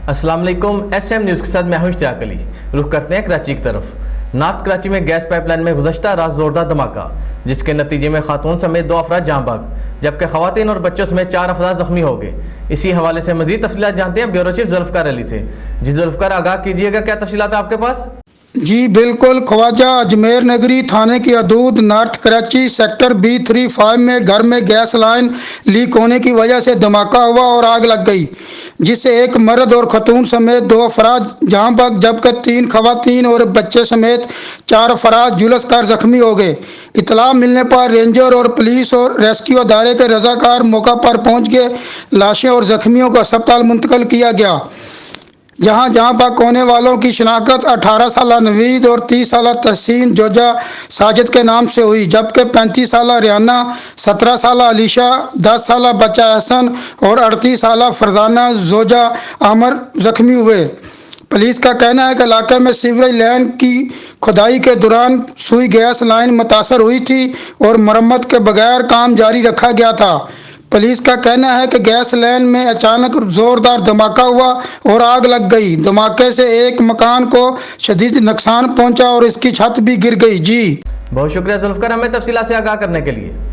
अस्सलाम वालेकुम। SM news के साथ मैं हूं इश्तियाक अली। रुख करते हैं कराची की तरफ। नॉर्थ कराची में गैस पाइपलाइन में गुज़श्ता रात जोरदार धमाका, जिसके नतीजे में खातून समेत 2 अफराद जाँ भाग, जबकि खवातीन और बच्चों समेत 4 अफराद जख्मी हो गए। इसी हवाले से मजीद तफसीलात जानते हैं ब्यूरो चीफ जुल्फ़िकार अली से। जी जुल्फ़िकार, आगाह कीजिएगा, क्या तफसीलात है आपके पास? जी बिल्कुल, ख्वाजा अजमेर नगरी थाने की हदूद नॉर्थ कराची सेक्टर B35 में घर में गैस लाइन लीक होने की वजह से धमाका हुआ और आग लग गई, जिससे एक मर्द और खतून समेत 2 अफराद जहां भाग, जबकि 3 खवातीन और बच्चे समेत 4 अफराद झुलसकर जख्मी हो गए। इतला मिलने पर रेंजर और पुलिस और रेस्क्यू अदारे के रजाकार मौका पर पहुंच गए। लाशें और जख्मियों को अस्पताल मुंतकिल किया गया, जहां भाग होने वालों की शिनाख्त 18 साल नवीद और 30 साल तहसीन जोजा साजिद के नाम से हुई, जबकि 35 साल रियाना, 17 साल अलीशा, 10 साल बच्चा एहसन और 38 साल फरजाना जोजा आमर जख्मी हुए। पुलिस का कहना है कि इलाके में सीवरेज लाइन की खुदाई के दौरान सुई गैस लाइन मुतासर हुई थी और मरम्मत के बगैर काम जारी रखा गया था। पुलिस का कहना है कि गैस लाइन में अचानक जोरदार धमाका हुआ और आग लग गई। धमाके से एक मकान को शदीद नुकसान पहुंचा और इसकी छत भी गिर गई। जी बहुत शुक्रिया जुल्फ़िकार, हमें तफसीलात से आगाह करने के लिए।